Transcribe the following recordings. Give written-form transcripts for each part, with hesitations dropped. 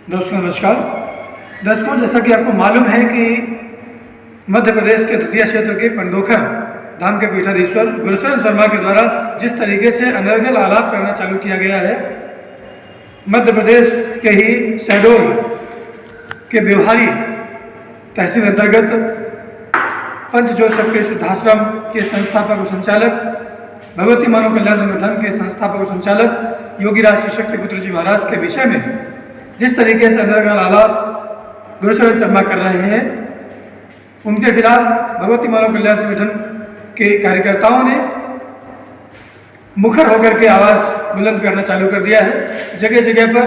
दोस्तों नमस्कार। दर्शकों, जैसा कि आपको मालूम है कि मध्य प्रदेश के तटीय क्षेत्र के पंडोखर धाम के पीठाधीश्वर गुरुशरण शर्मा के द्वारा जिस तरीके से अनर्गल आलाप करना चालू किया गया है, मध्य प्रदेश के ही शहडोल के व्यवहारी तहसील अंतर्गत पंचज्योत शक्ति सिद्धाश्रम के संस्थापक और संचालक, भगवती मानव कल्याण संगठन के संस्थापक और संचालक योगीराज श्री शक्ति पुत्र जी महाराज के विषय में जिस तरीके से अनर्गल आलाप गुरुशरण शर्मा कर रहे हैं, उनके खिलाफ भगवती मानव कल्याण संगठन के कार्यकर्ताओं ने मुखर होकर के आवाज़ बुलंद करना चालू कर दिया है। जगह जगह पर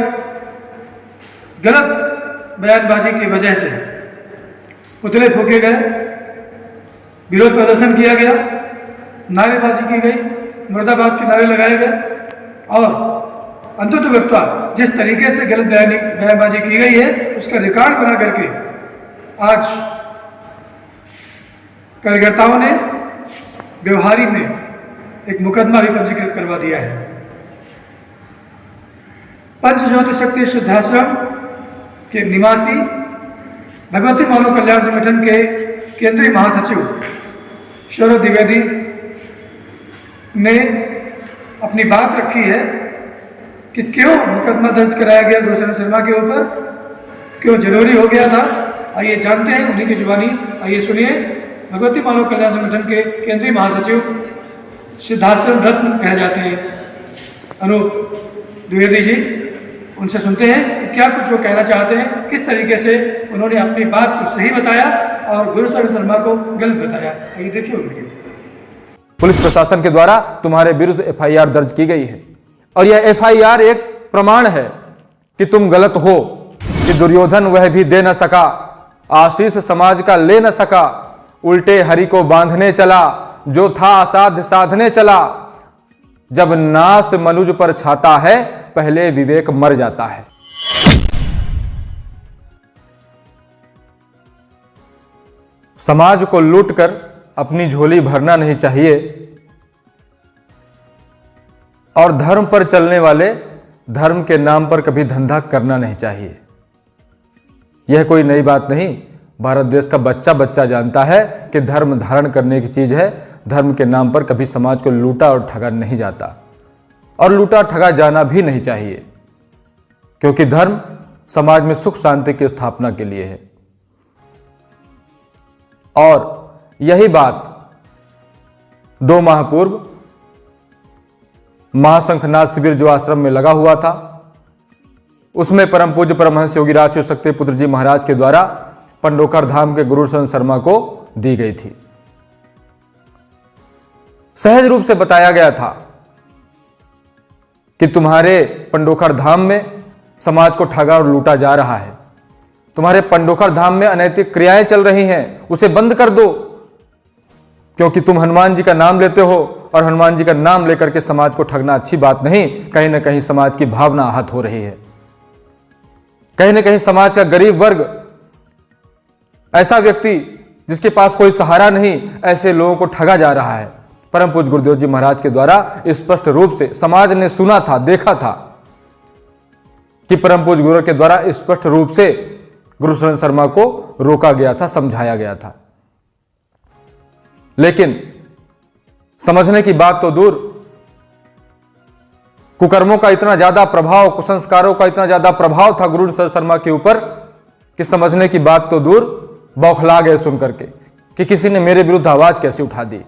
गलत बयानबाजी की वजह से पुतले फूके गए, विरोध प्रदर्शन किया गया, नारेबाजी की गई, मुर्दाबाद के नारे लगाए गए और अंततः जिस तरीके से गलत बयानबाजी की गई है उसका रिकॉर्ड बना करके आज कार्यकर्ताओं ने व्यवहारी में एक मुकदमा भी पंजीकृत करवा दिया है। पंचज्योत शक्ति सिद्धाश्रम के निवासी भगवती मानव कल्याण संगठन के केंद्रीय महासचिव शरद द्विवेदी ने अपनी बात रखी है कि क्यों मुकदमा दर्ज कराया गया गुरुशरण शर्मा के ऊपर, क्यों जरूरी हो गया था। आइए जानते हैं उन्हीं की जुबानी। आइए सुनिए भगवती मानव कल्याण संगठन के केंद्रीय महासचिव, सिद्धाश्रम रत्न कहे जाते हैं, अनूप द्विवेदी जी, उनसे सुनते हैं कि क्या कुछ वो कहना चाहते हैं, किस तरीके से उन्होंने अपनी बात को सही बताया और गुरुशरण शर्मा को गलत बताया। आइए देखिए वीडियो। पुलिस प्रशासन के द्वारा तुम्हारे विरुद्ध एफआईआर दर्ज की गई है और यह एफआईआर एक प्रमाण है कि तुम गलत हो, कि दुर्योधन वह भी दे न सका, आशीष समाज का ले न सका, उल्टे हरि को बांधने चला, जो था असाध्य साधने चला। जब नाश मनुज पर छाता है, पहले विवेक मर जाता है। समाज को लूटकर अपनी झोली भरना नहीं चाहिए और धर्म पर चलने वाले धर्म के नाम पर कभी धंधा करना नहीं चाहिए। यह कोई नई बात नहीं, भारत देश का बच्चा बच्चा जानता है कि धर्म धारण करने की चीज है। धर्म के नाम पर कभी समाज को लूटा और ठगा नहीं जाता और लूटा ठगा जाना भी नहीं चाहिए, क्योंकि धर्म समाज में सुख शांति की स्थापना के लिए है। और यही बात 2 माह पूर्व महाशंखनाथ शिविर जो आश्रम में लगा हुआ था, उसमें परम पूज्य परमहंस योगीराज श्री शक्ति पुत्र जी महाराज के द्वारा पंडोखर धाम के गुरुशरण शर्मा को दी गई थी। सहज रूप से बताया गया था कि तुम्हारे पंडोखर धाम में समाज को ठगा और लूटा जा रहा है, तुम्हारे पंडोखर धाम में अनैतिक क्रियाएं चल रही हैं, उसे बंद कर दो, क्योंकि तुम हनुमान जी का नाम लेते हो और हनुमान जी का नाम लेकर के समाज को ठगना अच्छी बात नहीं। कहीं ना कहीं समाज की भावना आहत हो रही है, कहीं ना कहीं समाज का गरीब वर्ग, ऐसा व्यक्ति जिसके पास कोई सहारा नहीं, ऐसे लोगों को ठगा जा रहा है। परम पूज्य गुरुदेव जी महाराज के द्वारा स्पष्ट रूप से समाज ने सुना था, देखा था कि परम पूज्य गुरु के द्वारा स्पष्ट रूप से गुरुशरण शर्मा को रोका गया था, समझाया गया था। लेकिन समझने की बात तो दूर, कुकर्मों का इतना ज्यादा प्रभाव, कुसंस्कारों का इतना ज्यादा प्रभाव था गुरुशरण शर्मा के ऊपर कि समझने की बात तो दूर, बौखला गए सुनकर के कि किसी ने मेरे विरुद्ध आवाज कैसे उठा दी।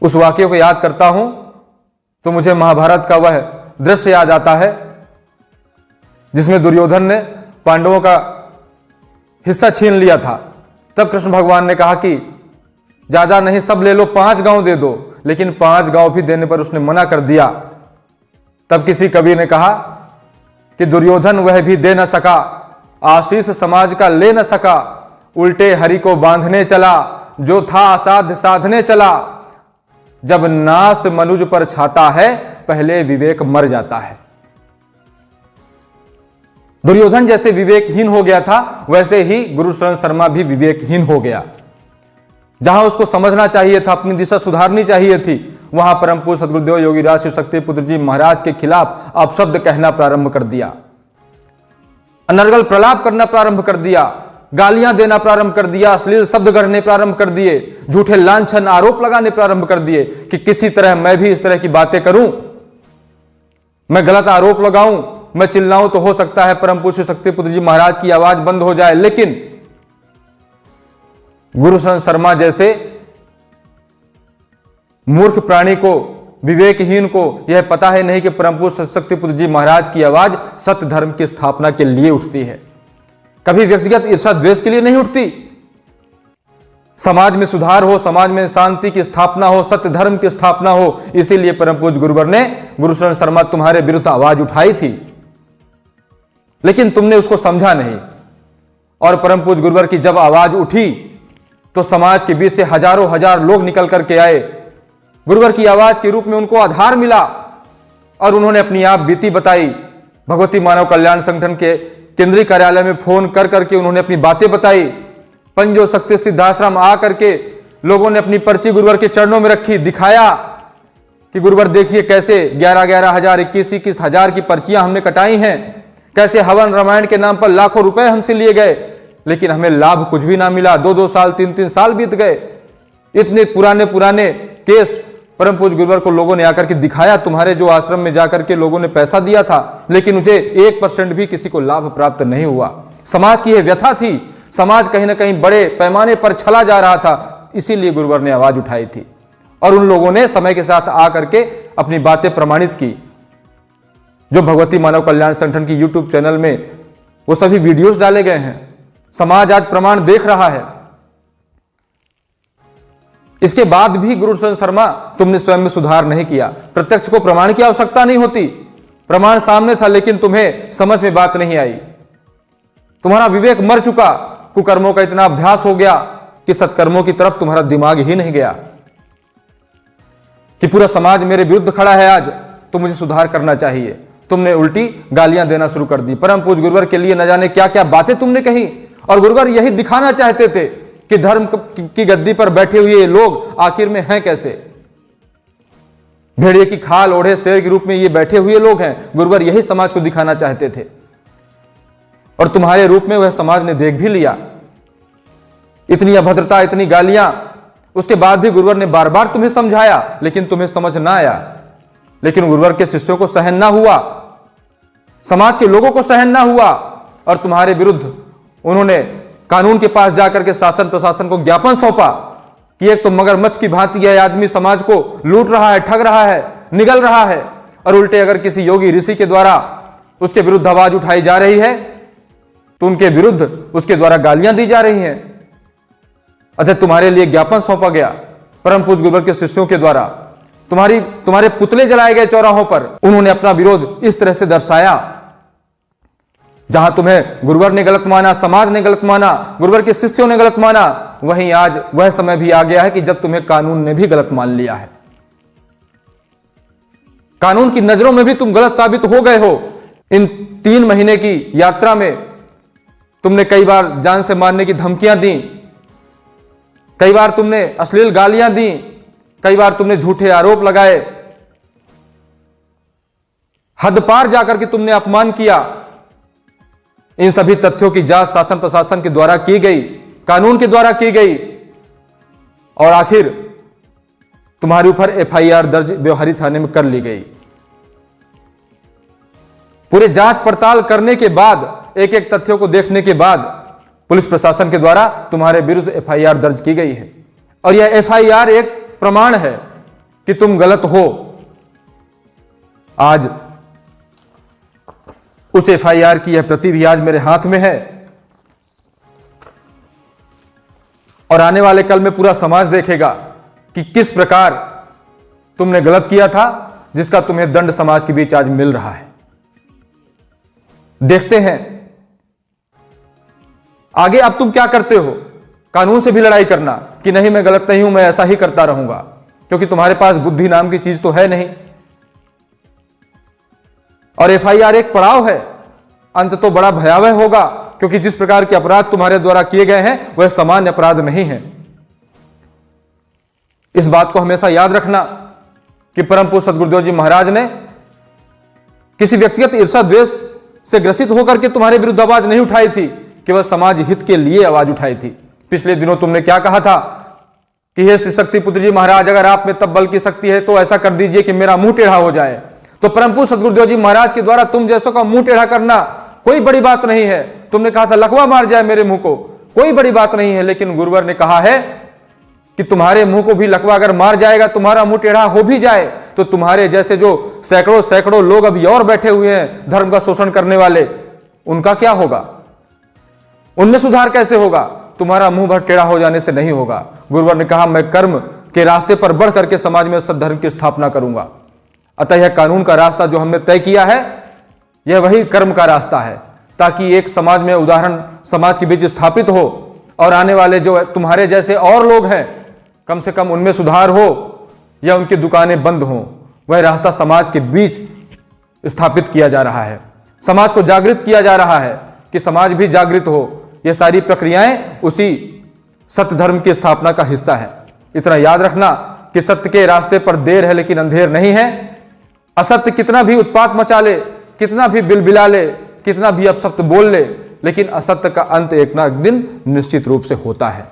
उस वाक्य को याद करता हूं तो मुझे महाभारत का वह दृश्य याद आता है जिसमें दुर्योधन ने पांडवों का हिस्सा छीन लिया था। तब कृष्ण भगवान ने कहा कि ज्यादा नहीं, सब ले लो, 5 गांव दे दो, लेकिन 5 गांव भी देने पर उसने मना कर दिया। तब किसी कवि ने कहा कि दुर्योधन वह भी दे न सका, आशीष समाज का ले न सका, उल्टे हरि को बांधने चला, जो था असाध्य साधने चला। जब नाश मनुज पर छाता है, पहले विवेक मर जाता है। दुर्योधन जैसे विवेकहीन हो गया था, वैसे ही गुरुशरण शर्मा भी विवेकहीन हो गया। जहां उसको समझना चाहिए था, अपनी दिशा सुधारनी चाहिए थी, वहां परम पूज्य सद्गुरुदेव योगीराज श्री शक्ति पुत्र जी महाराज के खिलाफ अपशब्द कहना प्रारंभ कर दिया। अनर्गल प्रलाप करना प्रारंभ कर दिया, गालियां देना प्रारंभ कर दिया, अश्लील शब्द गढ़ने प्रारंभ कर दिए, झूठे लांछन आरोप लगाने प्रारंभ कर दिए कि किसी तरह मैं भी इस तरह की बातें करूं, मैं गलत आरोप लगाऊं, मैं चिल्लाऊं तो हो सकता है परम पूज्य शक्तिपुत्र जी महाराज की आवाज बंद हो जाए। लेकिन गुरुशरण शर्मा जैसे मूर्ख प्राणी को, विवेकहीन को यह पता है नहीं कि परम पूज्य शक्तिपुत्र जी महाराज की आवाज सत्य धर्म की स्थापना के लिए उठती है, कभी व्यक्तिगत ईर्षा द्वेष के लिए नहीं उठती। समाज में सुधार हो, समाज में शांति की स्थापना हो, सत्य धर्म की स्थापना हो, इसीलिए परम पूज्य गुरुवर ने गुरुशरण शर्मा तुम्हारे विरुद्ध आवाज उठाई थी, लेकिन तुमने उसको समझा नहीं। और परम पूज्य गुरुवर की जब आवाज उठी तो समाज के बीच से हजारों हजार लोग निकल करके आए, गुरुवर की आवाज के रूप में उनको आधार मिला और उन्होंने अपनी आप बीती बताई। भगवती मानव कल्याण संगठन के केंद्रीय कार्यालय में फोन कर करके उन्होंने अपनी बातें बताई। पंजो शक्ति सिद्धाश्रम आ करके लोगों ने अपनी पर्ची गुरुवर के चरणों में रखी, दिखाया कि गुरुवर देखिए कैसे 11-11 हजार 21-21 हजार की पर्चियां हमने कटाई हैं, कैसे हवन रामायण के नाम पर लाखों रुपए हमसे लिए गए, लेकिन हमें लाभ कुछ भी ना मिला। 2-2 साल 3-3 साल बीत गए। इतने पुराने पुराने केस परम पूज्य गुरुवर को लोगों ने आकर के दिखाया, तुम्हारे जो आश्रम में जाकर के लोगों ने पैसा दिया था, लेकिन उसे 1% भी किसी को लाभ प्राप्त नहीं हुआ। समाज की यह व्यथा थी, समाज कहीं ना कहीं बड़े पैमाने पर चला जा रहा था, इसीलिए गुरुवर ने आवाज उठाई थी और उन लोगों ने समय के साथ आकर के अपनी बातें प्रमाणित की। जो भगवती मानव कल्याण संगठन की YouTube चैनल में वो सभी वीडियोस डाले गए हैं, समाज आज प्रमाण देख रहा है। इसके बाद भी गुरुशरण शर्मा तुमने स्वयं में सुधार नहीं किया। प्रत्यक्ष को प्रमाण की आवश्यकता नहीं होती, प्रमाण सामने था, लेकिन तुम्हें समझ में बात नहीं आई। तुम्हारा विवेक मर चुका, कुकर्मों का इतना अभ्यास हो गया कि सत्कर्मों की तरफ तुम्हारा दिमाग ही नहीं गया कि पूरा समाज मेरे विरुद्ध खड़ा है आज, तो मुझे सुधार करना चाहिए। तुमने उल्टी गालियां देना शुरू कर दी। परम पूज्य गुरुवर के लिए न जाने क्या क्या बातें तुमने कही, और गुरुवर यही दिखाना चाहते थे कि धर्म की गद्दी पर बैठे हुए ये लोग आखिर में हैं कैसे। भेड़िए की खाल ओढ़े शेर के रूप में ये बैठे हुए लोग हैं। गुरुवर यही समाज को दिखाना चाहते थे और तुम्हारे रूप में वह समाज ने देख भी लिया। इतनी अभद्रता, इतनी गालियां, उसके बाद भी गुरुवर ने बार बार तुम्हें समझाया, लेकिन तुम्हें समझ ना आया। लेकिन गुरुवर के शिष्यों को सहन ना हुआ, समाज के लोगों को सहन ना हुआ, और तुम्हारे विरुद्ध उन्होंने कानून के पास जाकर के शासन प्रशासन को ज्ञापन सौंपा कि एक तो मगरमच्छ की भांति यह आदमी समाज को लूट रहा है, ठग रहा है, निगल रहा है, और उल्टे अगर किसी योगी ऋषि के द्वारा उसके विरुद्ध आवाज उठाई जा रही है तो उनके विरुद्ध उसके द्वारा गालियां दी जा रही हैं। अच्छा, तुम्हारे लिए ज्ञापन सौंपा गया परम पूज्य गुरुवर के शिष्यों के द्वारा, तुम्हारे पुतले जलाए गए चौराहों पर। उन्होंने अपना विरोध इस तरह से दर्शाया, जहां तुम्हें गुरुवर ने गलत माना, समाज ने गलत माना, गुरुवर के शिष्यों ने गलत माना, वहीं आज वह समय भी आ गया है कि जब तुम्हें कानून ने भी गलत मान लिया है। कानून की नजरों में भी तुम गलत साबित हो गए हो। इन 3 महीने की यात्रा में तुमने कई बार जान से मारने की धमकियां दी, कई बार तुमने अश्लील गालियां दी, कई बार तुमने झूठे आरोप लगाए, हद पार जाकर के तुमने अपमान किया। इन सभी तथ्यों की जांच शासन प्रशासन के द्वारा की गई, कानून के द्वारा की गई, और आखिर तुम्हारे ऊपर FIR दर्ज व्यवहारी थाने में कर ली गई। पूरे जांच पड़ताल करने के बाद, एक एक तथ्यों को देखने के बाद पुलिस प्रशासन के द्वारा तुम्हारे विरुद्ध FIR दर्ज की गई है, और यह FIR एक प्रमाण है कि तुम गलत हो। आज उस FIR की यह प्रति भी आज मेरे हाथ में है, और आने वाले कल में पूरा समाज देखेगा कि किस प्रकार तुमने गलत किया था, जिसका तुम्हें दंड समाज के बीच आज मिल रहा है। देखते हैं आगे अब तुम क्या करते हो। कानून से भी लड़ाई करना कि नहीं, मैं गलत नहीं हूं, मैं ऐसा ही करता रहूंगा, क्योंकि तुम्हारे पास बुद्धि नाम की चीज तो है नहीं। और FIR एक पड़ाव है, अंत तो बड़ा भयावह होगा, क्योंकि जिस प्रकार के अपराध तुम्हारे द्वारा किए गए हैं वह सामान्य अपराध नहीं है। इस बात को हमेशा याद रखना कि परम पूज्य सद्गुरुदेव जी महाराज ने किसी व्यक्तिगत ईर्षा द्वेष से ग्रसित होकर के तुम्हारे विरुद्ध आवाज नहीं उठाई थी, केवल समाज हित के लिए आवाज उठाई थी। पिछले दिनों तुमने क्या कहा था कि हे श्री शक्ति पुत्र जी महाराज, अगर आप में तब बल की शक्ति है तो ऐसा कर दीजिए कि मेरा मुंह टेढ़ा हो जाए। तो परम पूज्य सद्गुरुदेव जी महाराज के द्वारा तुम जैसों का मुंह टेढ़ा करना कोई बड़ी बात नहीं है। तुमने कहा था लकवा मार जाए मेरे मुंह को, कोई बड़ी बात नहीं है, लेकिन गुरुवर ने कहा है कि तुम्हारे मुंह को भी लकवा अगर मार जाएगा, तुम्हारा मुंह टेढ़ा हो भी जाए, तो तुम्हारे जैसे जो सैकड़ों सैकड़ों लोग अभी और बैठे हुए हैं धर्म का शोषण करने वाले, उनका क्या होगा? उनमें सुधार कैसे होगा? तुम्हारा मुंह भर टेढ़ा हो जाने से नहीं होगा। गुरुवर ने कहा मैं कर्म के रास्ते पर बढ़ करके समाज में सद्धर्म की स्थापना करूंगा। अतः यह कानून का रास्ता जो हमने तय किया है, यह वही कर्म का रास्ता है, ताकि एक समाज में उदाहरण समाज के बीच स्थापित हो और आने वाले जो तुम्हारे जैसे और लोग हैं, कम से कम उनमें सुधार हो या उनकी दुकानें बंद हों। वह रास्ता समाज के बीच स्थापित किया जा रहा है, समाज को जागृत किया जा रहा है कि समाज भी जागृत हो। ये सारी प्रक्रियाएं उसी सत्य धर्म की स्थापना का हिस्सा है। इतना याद रखना कि सत्य के रास्ते पर देर है लेकिन अंधेर नहीं है। असत्य कितना भी उत्पात मचा ले, कितना भी बिलबिला ले, कितना भी अपशब्द बोल ले, लेकिन असत्य का अंत एक ना एक दिन निश्चित रूप से होता है।